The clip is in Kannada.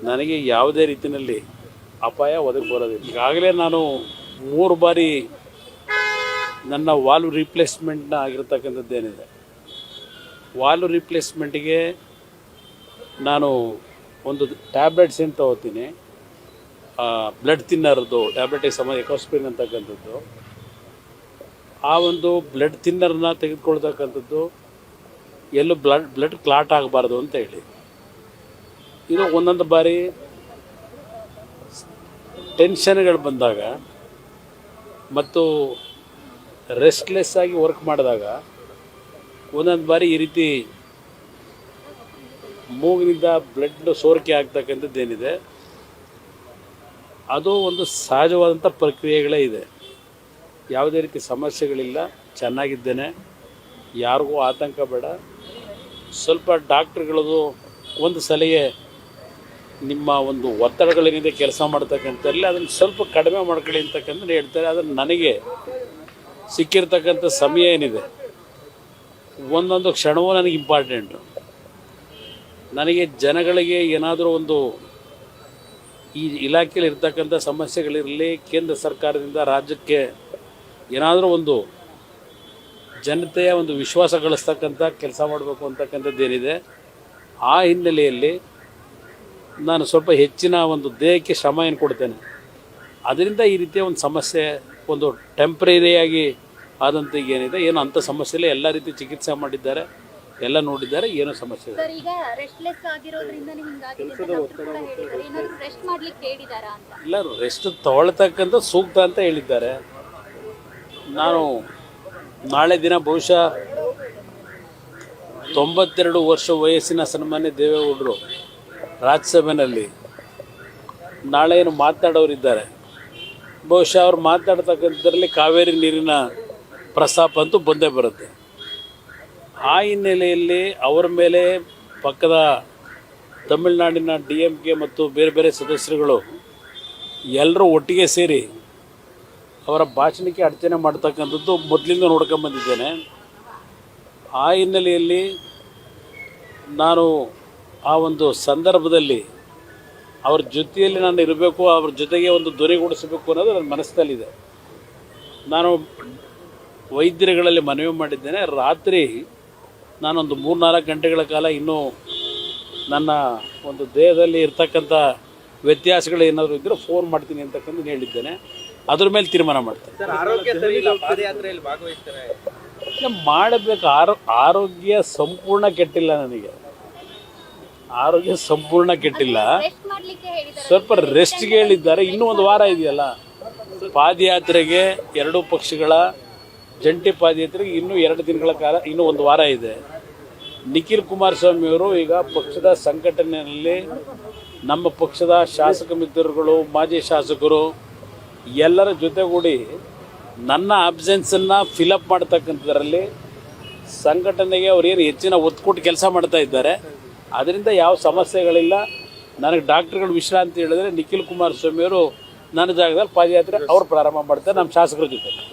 ನನಗೆ ಯಾವುದೇ ರೀತಿಯಲ್ಲಿ ಅಪಾಯ ಒದಗಿ ಬರೋದಿಲ್ಲ. ಈಗಾಗಲೇ ನಾನು 3 ಬಾರಿ ನನ್ನ ವಾಲ್ವ್ ರಿಪ್ಲೇಸ್ಮೆಂಟ್ನ ಆಗಿರ್ತಕ್ಕಂಥದ್ದೇನಿದೆ, ವಾಲ್ವ್ ರಿಪ್ಲೇಸ್ಮೆಂಟಿಗೆ ನಾನು ಒಂದು ಟ್ಯಾಬ್ಲೆಟ್ಸ್ ಏನು ತೊಗೋತೀನಿ, ಬ್ಲಡ್ ತಿನ್ನರ್ದು ಟ್ಯಾಬ್ಲೆಟಿಗೆ ಎಕೋಸ್ಪ್ರಿನ್ ಅಂತಕ್ಕಂಥದ್ದು. ಆ ಒಂದು ಬ್ಲಡ್ ತಿನ್ನರ್ನ ತೆಗೆದುಕೊಳ್ತಕ್ಕಂಥದ್ದು ಎಲ್ಲೂ ಬ್ಲಡ್ ಕ್ಲಾಟ್ ಆಗಬಾರ್ದು ಅಂತ ಹೇಳಿ, ಇದು ಒಂದೊಂದು ಬಾರಿ ಟೆನ್ಷನ್ಗಳು ಬಂದಾಗ ಮತ್ತು ರೆಸ್ಟ್ಲೆಸ್ ಆಗಿ ವರ್ಕ್ ಮಾಡಿದಾಗ ಒಂದೊಂದು ಬಾರಿ ಈ ರೀತಿ ಮೂಗಿನಿಂದ ಬ್ಲಡ್ ಸೋರಿಕೆ ಆಗ್ತಕ್ಕಂಥದ್ದೇನಿದೆ, ಅದು ಒಂದು ಸಹಜವಾದಂಥ ಪ್ರಕ್ರಿಯೆಗಳೇ ಇದೆ. ಯಾವುದೇ ರೀತಿ ಸಮಸ್ಯೆಗಳಿಲ್ಲ, ಚೆನ್ನಾಗಿದ್ದೇನೆ, ಯಾರಿಗೂ ಆತಂಕ ಬೇಡ. ಸ್ವಲ್ಪ ಡಾಕ್ಟ್ರುಗಳದು ಒಂದು ಸಲಹೆ, ನಿಮ್ಮ ಒಂದು ಒತ್ತಡಗಳೇನಿದೆ ಕೆಲಸ ಮಾಡ್ತಕ್ಕಂಥಲ್ಲಿ ಅದನ್ನು ಸ್ವಲ್ಪ ಕಡಿಮೆ ಮಾಡ್ಕೊಳ್ಳಿ ಅಂತಕ್ಕಂಥ ಹೇಳ್ತಾರೆ. ಆದರೆ ನನಗೆ ಸಿಕ್ಕಿರ್ತಕ್ಕಂಥ ಸಮಯ ಏನಿದೆ, ಒಂದೊಂದು ಕ್ಷಣವೂ ನನಗೆ ಇಂಪಾರ್ಟೆಂಟು. ನನಗೆ ಜನಗಳಿಗೆ ಏನಾದರೂ ಒಂದು ಈ ಇಲಾಖೆಯಲ್ಲಿ ಇರ್ತಕ್ಕಂಥ ಸಮಸ್ಯೆಗಳಿರಲಿ, ಕೇಂದ್ರ ಸರ್ಕಾರದಿಂದ ರಾಜ್ಯಕ್ಕೆ ಏನಾದರೂ ಒಂದು ಜನತೆಯ ಒಂದು ವಿಶ್ವಾಸ ಗಳಿಸ್ತಕ್ಕಂಥ ಕೆಲಸ ಮಾಡಬೇಕು ಅಂತಕ್ಕಂಥದ್ದೇನಿದೆ, ಆ ಹಿನ್ನೆಲೆಯಲ್ಲಿ ನಾನು ಸ್ವಲ್ಪ ಹೆಚ್ಚಿನ ಒಂದು ದೇಹಕ್ಕೆ ಶ್ರಮ ಏನು ಕೊಡ್ತೇನೆ. ಅದರಿಂದ ಈ ರೀತಿಯ ಒಂದು ಸಮಸ್ಯೆ ಒಂದು ಟೆಂಪ್ರರಿಯಾಗಿ ಆದಂಥ ಏನಿದೆ, ಏನು ಅಂಥ ಸಮಸ್ಯೆ ಇಲ್ಲ. ಎಲ್ಲ ರೀತಿ ಚಿಕಿತ್ಸೆ ಮಾಡಿದ್ದಾರೆ, ಎಲ್ಲ ನೋಡಿದ್ದಾರೆ, ಏನೂ ಸಮಸ್ಯೆ ಇಲ್ಲ. ಇಲ್ಲ, ರೆಸ್ಟ್ ತಗೊಳ್ತಕ್ಕಂಥ ಸೂಕ್ತ ಅಂತ ಹೇಳಿದ್ದಾರೆ. ನಾನು ನಾಳೆ ದಿನ ಬಹುಶಃ 92 ವರ್ಷ ವಯಸ್ಸಿನ ಸನ್ಮಾನ್ಯ ದೇವೇಗೌಡರು ರಾಜ್ಯಸಭೆಯಲ್ಲಿ ನಾಳೆ ಏನು ಮಾತನಾಡೋರಿದ್ದಾರೆ, ಬಹುಶಃ ಅವ್ರು ಮಾತಾಡ್ತಕ್ಕಂಥದ್ರಲ್ಲಿ ಕಾವೇರಿ ನೀರಿನ ಪ್ರಸ್ತಾಪ ಅಂತೂ ಬಂದೇ ಬರುತ್ತೆ. ಆ ಹಿನ್ನೆಲೆಯಲ್ಲಿ ಅವರ ಮೇಲೆ ಪಕ್ಕದ ತಮಿಳುನಾಡಿನ DMK ಮತ್ತು ಬೇರೆ ಬೇರೆ ಸದಸ್ಯರುಗಳು ಎಲ್ಲರೂ ಒಟ್ಟಿಗೆ ಸೇರಿ ಅವರ ಭಾಷಣಕ್ಕೆ ಅಡಚಣೆ ಮಾಡ್ತಕ್ಕಂಥದ್ದು ಮೊದಲಿಂದ ನೋಡ್ಕೊಂಬಂದಿದ್ದೇನೆ. ಆ ಹಿನ್ನೆಲೆಯಲ್ಲಿ ನಾನು ಆ ಒಂದು ಸಂದರ್ಭದಲ್ಲಿ ಅವ್ರ ಜೊತೆಯಲ್ಲಿ ನಾನು ಇರಬೇಕು, ಅವ್ರ ಜೊತೆಗೆ ಒಂದು ಧ್ವನಿಗೂಡಿಸಬೇಕು ಅನ್ನೋದು ನನ್ನ ಮನಸ್ಸಿನಲ್ಲಿದೆ. ನಾನು ವೈದ್ಯರುಗಳಲ್ಲಿ ಮನವಿ ಮಾಡಿದ್ದೇನೆ, ರಾತ್ರಿ ನಾನೊಂದು 3-4 ಗಂಟೆಗಳ ಕಾಲ ಇನ್ನೂ ನನ್ನ ಒಂದು ದೇಹದಲ್ಲಿ ಇರ್ತಕ್ಕಂಥ ವ್ಯತ್ಯಾಸಗಳು ಏನಾದರೂ ಇದ್ದರೆ ಫೋನ್ ಮಾಡ್ತೀನಿ ಅಂತಕ್ಕಂಥ ಹೇಳಿದ್ದೇನೆ. ಅದ್ರ ಮೇಲೆ ತೀರ್ಮಾನ ಮಾಡ್ತೇನೆ. ಮಾಡಬೇಕು. ಆರೋಗ್ಯ ಸಂಪೂರ್ಣ ಕೆಟ್ಟಿಲ್ಲ, ನನಗೆ ಆರೋಗ್ಯ ಸಂಪೂರ್ಣ ಕೆಟ್ಟಿಲ್ಲ. ಸ್ವಲ್ಪ ರೆಸ್ಟ್ಗೆ ಹೇಳಿದ್ದಾರೆ. ಇನ್ನೂ ಒಂದು ವಾರ ಇದೆಯಲ್ಲ ಪಾದಯಾತ್ರೆಗೆ, 2 ಪಕ್ಷಗಳ ಜಂಟಿ ಪಾದಯಾತ್ರೆಗೆ ಇನ್ನೂ 2 ದಿನಗಳ ಕಾಲ, ಇನ್ನೂ ಒಂದು ವಾರ ಇದೆ. ನಿಖಿಲ್ ಕುಮಾರಸ್ವಾಮಿಯವರು ಈಗ ಪಕ್ಷದ ಸಂಘಟನೆಯಲ್ಲಿ ನಮ್ಮ ಪಕ್ಷದ ಶಾಸಕ ಮಿತ್ರರುಗಳು, ಮಾಜಿ ಶಾಸಕರು ಎಲ್ಲರ ಜೊತೆಗೂಡಿ ನನ್ನ ಅಬ್ಸೆನ್ಸನ್ನು ಫಿಲಪ್ ಮಾಡ್ತಕ್ಕಂಥದ್ರಲ್ಲಿ ಸಂಘಟನೆಗೆ ಅವರೇನು ಹೆಚ್ಚಿನ ಒತ್ತು ಕೊಟ್ಟು ಕೆಲಸ ಮಾಡ್ತಾ ಇದ್ದಾರೆ. ಅದರಿಂದ ಯಾವ ಸಮಸ್ಯೆಗಳಿಲ್ಲ. ನನಗೆ ಡಾಕ್ಟ್ರುಗಳು ವಿಶ್ರಾಂತಿ ಹೇಳಿದ್ರೆ ನಿಖಿಲ್ ಕುಮಾರಸ್ವಾಮಿಯವರು ನನ್ನ ಜಾಗದಲ್ಲಿ ಪಾದಯಾತ್ರೆ ಅವ್ರು ಪ್ರಾರಂಭ ಮಾಡ್ತಾರೆ ನಮ್ಮ ಶಾಸಕರ ಜೊತೆ.